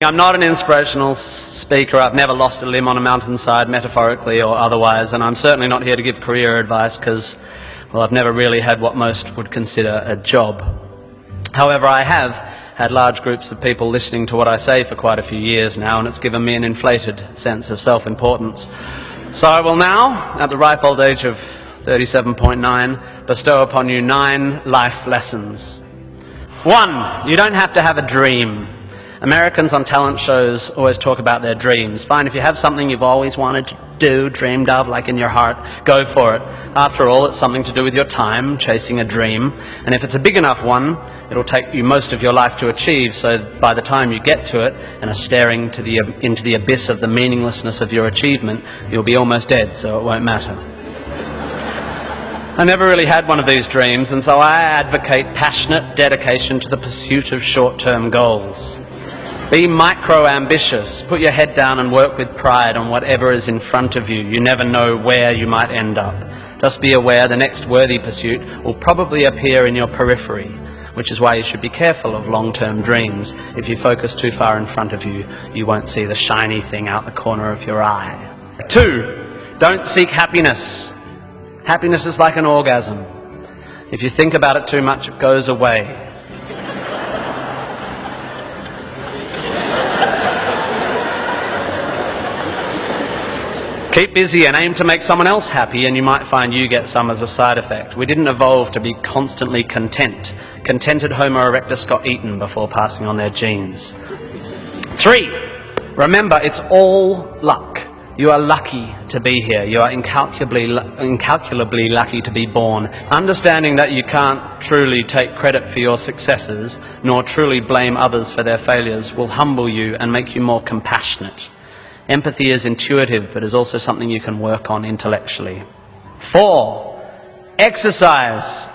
I'm not an inspirational speaker. I've never lost a limb on a mountainside, metaphorically or otherwise, and I'm certainly not here to give career advice because, well, I've never really had what most would consider a job. However, I have had large groups of people listening to what I say for quite a few years now, and it's given me an inflated sense of self-importance. So I will now, at the ripe old age of 37.9, bestow upon you 9 life lessons. 1, you don't have to have a dream. Americans on talent shows always talk about their dreams. Fine, if you have something you've always wanted to do, dreamed of, like in your heart, go for it. After all, it's something to do with your time, chasing a dream. And if it's a big enough one, it'll take you most of your life to achieve, so by the time you get to it and are staring into the abyss of the meaninglessness of your achievement, you'll be almost dead, so it won't matter. I never really had one of these dreams, and so I advocate passionate dedication to the pursuit of short-term goals. Be micro-ambitious. Put your head down and work with pride on whatever is in front of you. You never know where you might end up. Just be aware the next worthy pursuit will probably appear in your periphery, which is why you should be careful of long-term dreams. If you focus too far in front of you, you won't see the shiny thing out the corner of your eye. 2, don't seek happiness. Happiness is like an orgasm. If you think about it too much, it goes away. Keep busy and aim to make someone else happy, and you might find you get some as a side effect. We didn't evolve to be constantly content. Contented Homo erectus got eaten before passing on their genes. 3, remember, it's all luck. You are lucky to be here. You are incalculably lucky to be born. Understanding that you can't truly take credit for your successes, nor truly blame others for their failures, will humble you and make you more compassionate. Empathy is intuitive, but is also something you can work on intellectually. 4, exercise.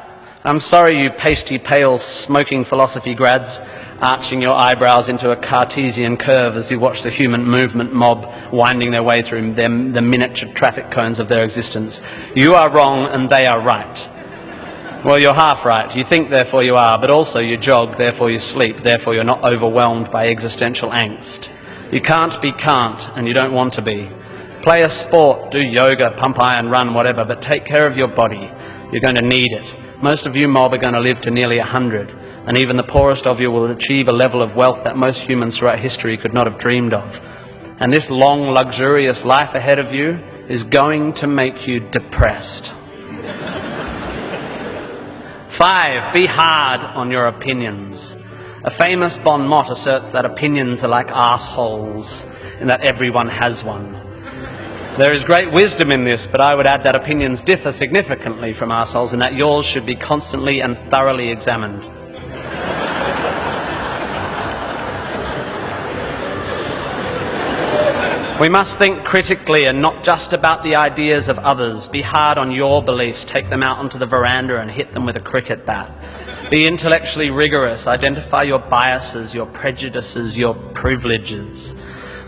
I'm sorry, you pasty, pale, smoking philosophy grads, arching your eyebrows into a Cartesian curve as you watch the human movement mob winding their way through the miniature traffic cones of their existence. You are wrong and they are right. Well, you're half right. You think, therefore you are, but also you jog, therefore you sleep, therefore you're not overwhelmed by existential angst. You can't be can't, and you don't want to be. Play a sport, do yoga, pump iron, run, whatever, but take care of your body. You're going to need it. Most of you mob are going to live to nearly 100, and even the poorest of you will achieve a level of wealth that most humans throughout history could not have dreamed of. And this long, luxurious life ahead of you is going to make you depressed. 5, be hard on your opinions. A famous bon mot asserts that opinions are like arseholes, and that everyone has one. There is great wisdom in this, but I would add that opinions differ significantly from arseholes, and that yours should be constantly and thoroughly examined. We must think critically and not just about the ideas of others. Be hard on your beliefs, take them out onto the veranda and hit them with a cricket bat. Be intellectually rigorous, identify your biases, your prejudices, your privileges.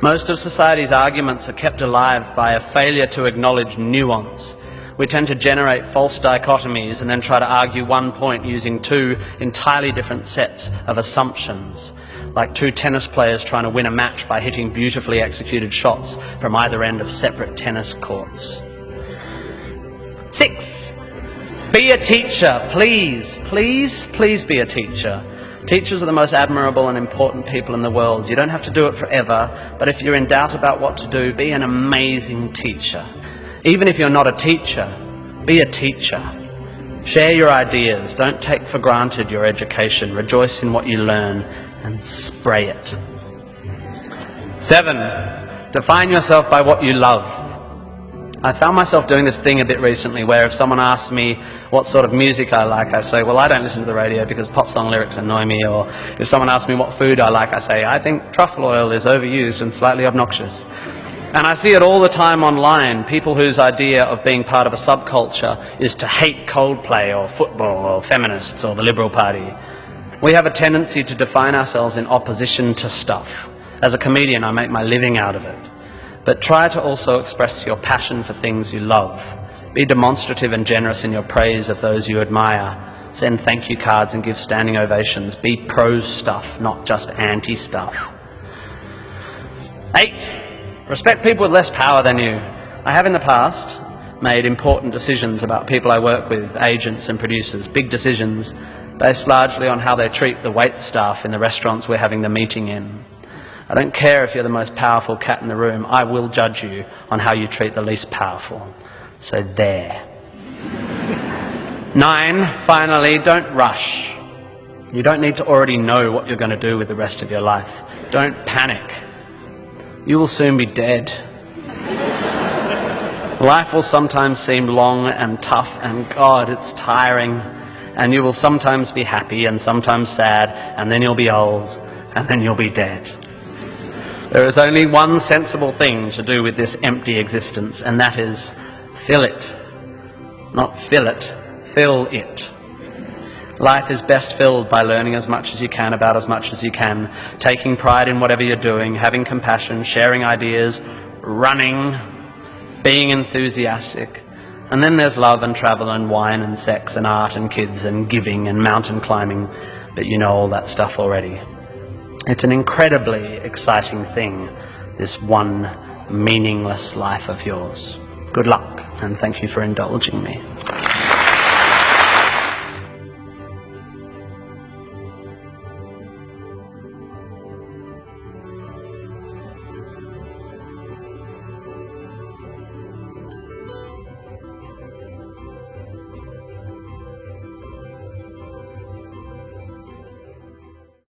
Most of society's arguments are kept alive by a failure to acknowledge nuance. We tend to generate false dichotomies and then try to argue one point using 2 entirely different sets of assumptions, like 2 tennis players trying to win a match by hitting beautifully executed shots from either end of separate tennis courts. 6, be a teacher. Please, please, please be a teacher. Teachers are the most admirable and important people in the world. You don't have to do it forever, but if you're in doubt about what to do, be an amazing teacher. Even if you're not a teacher, be a teacher. Share your ideas. Don't take for granted your education. Rejoice in what you learn and spray it. 7, define yourself by what you love. I found myself doing this thing a bit recently where if someone asks me what sort of music I like, I say, well, I don't listen to the radio because pop song lyrics annoy me. Or if someone asks me what food I like, I say, I think truffle oil is overused and slightly obnoxious. And I see it all the time online, people whose idea of being part of a subculture is to hate Coldplay or football or feminists or the Liberal Party. We have a tendency to define ourselves in opposition to stuff. As a comedian, I make my living out of it. But try to also express your passion for things you love. Be demonstrative and generous in your praise of those you admire. Send thank you cards and give standing ovations. Be pro stuff, not just anti stuff. 8, respect people with less power than you. I have in the past made important decisions about people I work with, agents and producers, big decisions based largely on how they treat the wait staff in the restaurants we're having the meeting in. I don't care if you're the most powerful cat in the room, I will judge you on how you treat the least powerful. So there. 9, finally, don't rush. You don't need to already know what you're going to do with the rest of your life. Don't panic. You will soon be dead. Life will sometimes seem long and tough, and God, it's tiring. And you will sometimes be happy and sometimes sad, and then you'll be old, and then you'll be dead. There is only one sensible thing to do with this empty existence, and that is fill it. Not fill it, fill it. Life is best filled by learning as much as you can about as much as you can, taking pride in whatever you're doing, having compassion, sharing ideas, running, being enthusiastic. And then there's love and travel and wine and sex and art and kids and giving and mountain climbing, but you know all that stuff already. It's an incredibly exciting thing, this one meaningless life of yours. Good luck, and thank you for indulging me.